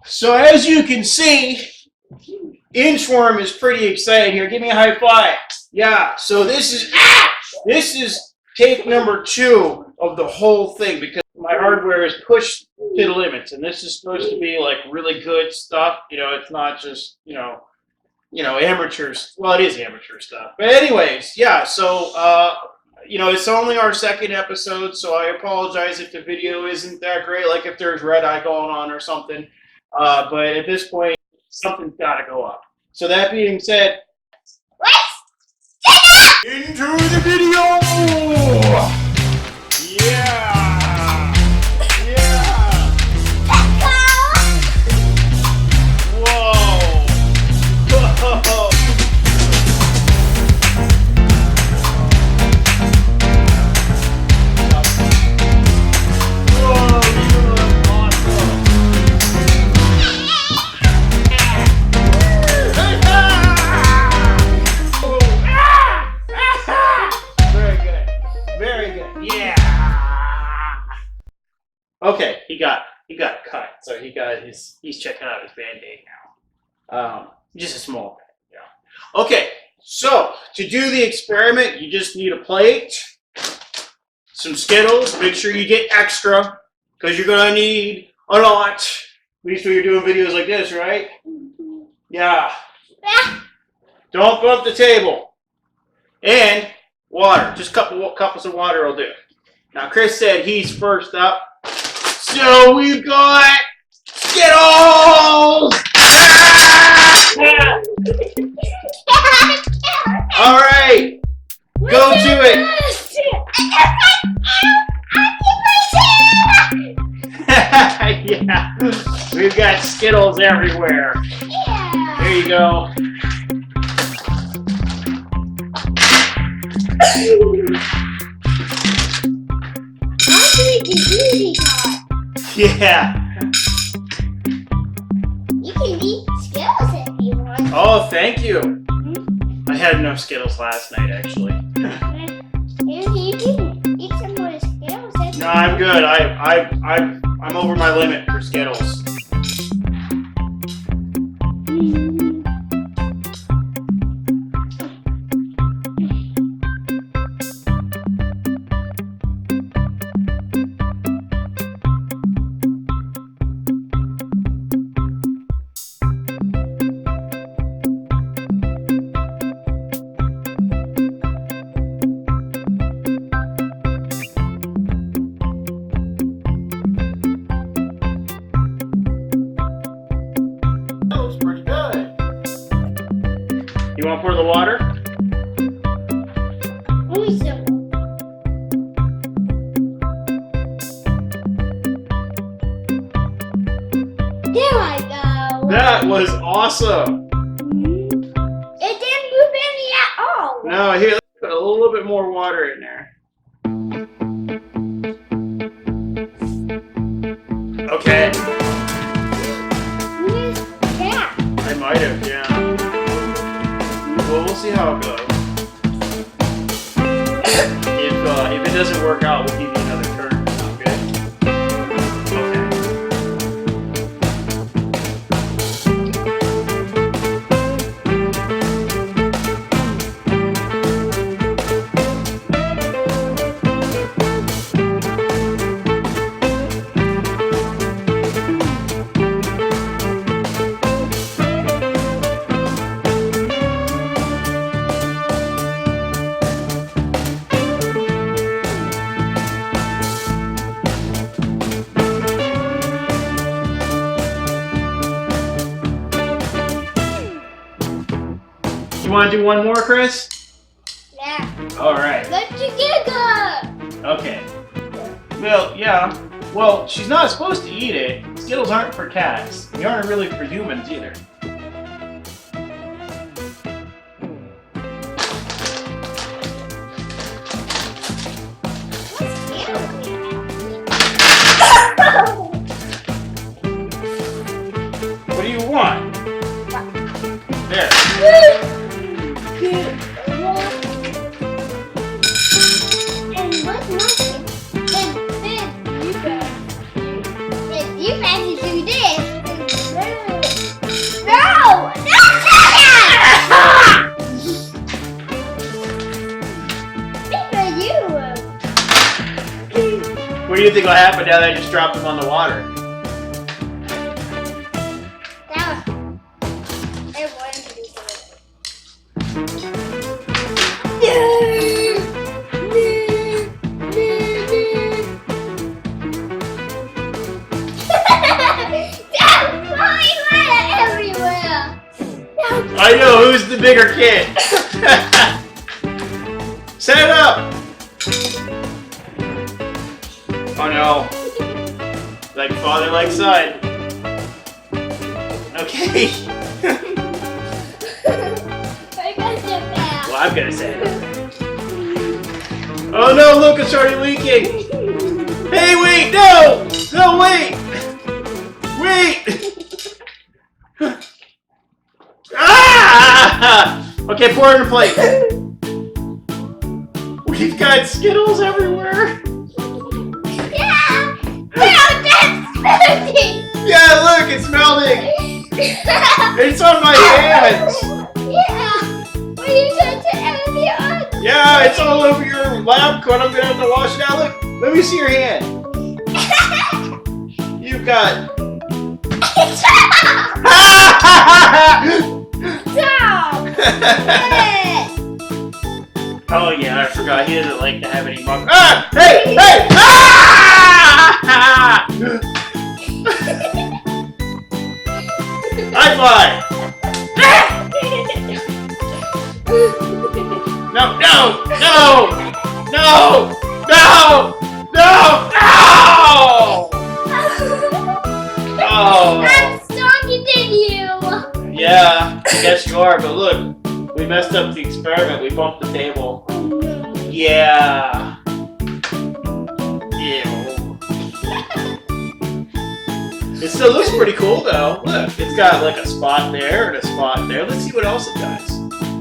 So as you can see, Inchworm is pretty excited here. Give me a high five. Yeah, so this is take number 2 of the whole thing because my hardware is pushed to the limits, and this is supposed to be like really good stuff. You know, it's not just, you know, amateurs. Well, it is amateur stuff. But anyways, yeah, so you know, it's only our 2nd episode, so I apologize if the video isn't that great, like if there's red eye going on or something. But at this point, something's got to go up. So that being said, into the video! Yeah! Yeah! Whoa! Whoa! Okay, he got cut, so he's checking out his Band-Aid now. Just a small bit, yeah. Okay, so to do the experiment, you just need a plate, some Skittles. Make sure you get extra, because you're gonna need a lot. At least when you're doing videos like this, right? Yeah. Don't go up the table. And water, just couples of water will do. Now Chris said he's first up. So we've got Skittles! All right, go to it. Yeah, we've got Skittles everywhere. There you go. Yeah. You can eat Skittles if you want. Oh, thank you. I had enough Skittles last night, actually. You can eat some more Skittles. No, I'm good. I'm over my limit for Skittles. You want to pour the water? Only some. There I go. That was awesome. It didn't move any at all. No, here, let's put a little bit more water in there. Okay. Yeah. I might have, yeah. Well, we'll see how it goes. If it doesn't work out, we'll give you another turn. Sound good? You want to do one more, Chris? Yeah. All right. Let's together. Okay. Well, yeah. Well, she's not supposed to eat it. Skittles aren't for cats. They aren't really for humans either. What do you want? There. And what's nothing? Then you guys. If you guys do this, do you think will happen now that I just dropped them on the water? I know, who's the bigger kid? Set it up! Oh no. Like father, like son. Okay. Well, I'm gonna set it up. Oh no, look, it's already leaking! Hey, wait, no! No, wait! Wait! Ah! Okay, pour it in a plate. We've got Skittles everywhere. Yeah! Wow, that's melting! Yeah, look, it's melting. It's on my hands. Yeah! What are you doing to everything? Yeah, it's all over your lab coat. I'm gonna have to wash it out. Look, let me see your hand. You've got. Stop! Oh yeah, I forgot. He doesn't like to have any mug. Ah! Hey! Hey! Ah! High five! No! No! No! No! No! No! No! Oh! I'm stronger than you! Yeah, I guess you are, but look, we messed up the experiment. We bumped the table. Yeah. Ew. It still looks pretty cool though. Look, it's got like a spot there and a spot there. Let's see what else it does.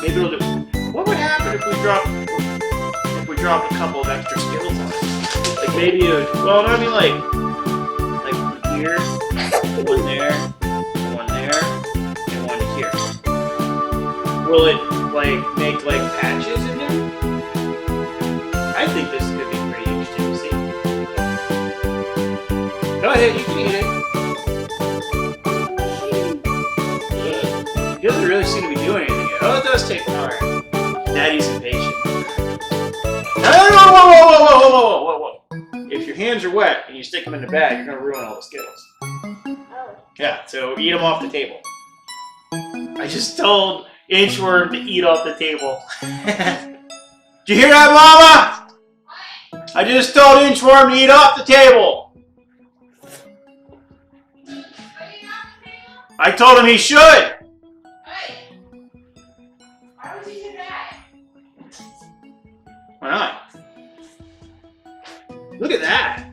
Maybe it'll do. What would happen if we dropped a couple of extra Skittles on it? Like maybe it would, well, I mean like here, one there, one there, and one here. Will it like make like patches in there? I think this could be pretty interesting to see. Go ahead, you can eat it. He doesn't really seem to be doing anything yet. Oh, it does take time. Daddy's impatient. No, whoa, whoa, whoa, whoa, whoa, whoa, whoa, whoa. If your hands are wet and you stick them in the bag, you're gonna ruin all the Skittles. Yeah, so eat them off the table. I just told Inchworm to eat off the table. Did you hear that, Mama? I just told Inchworm to eat off the table. I told him he should. Why would you do that? Why not? Look at that.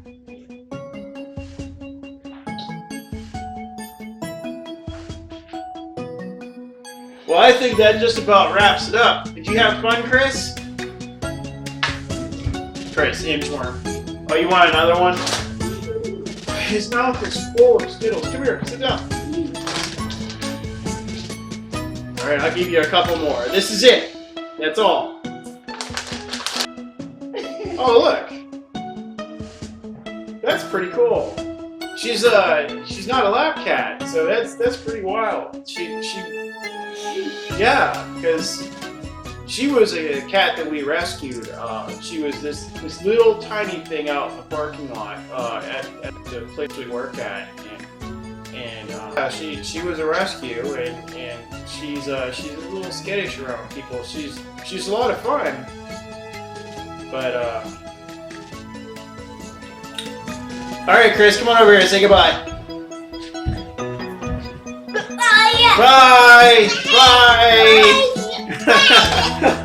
Well, I think that just about wraps it up. Did you have fun, Chris? Chris, Inchworm. Oh, you want another one? His mouth is full of Skittles. Come here, sit down. Alright, I'll give you a couple more. This is it. That's all. Oh, look. That's pretty cool. She's not a lab cat, so that's pretty wild. Yeah, because she was a cat that we rescued. She was this little tiny thing out in the parking lot at the place we work at, and she was a rescue, and she's a little skittish around people. She's a lot of fun, but all right, Chris, come on over here and say goodbye. Bye! Bye! Bye! Bye!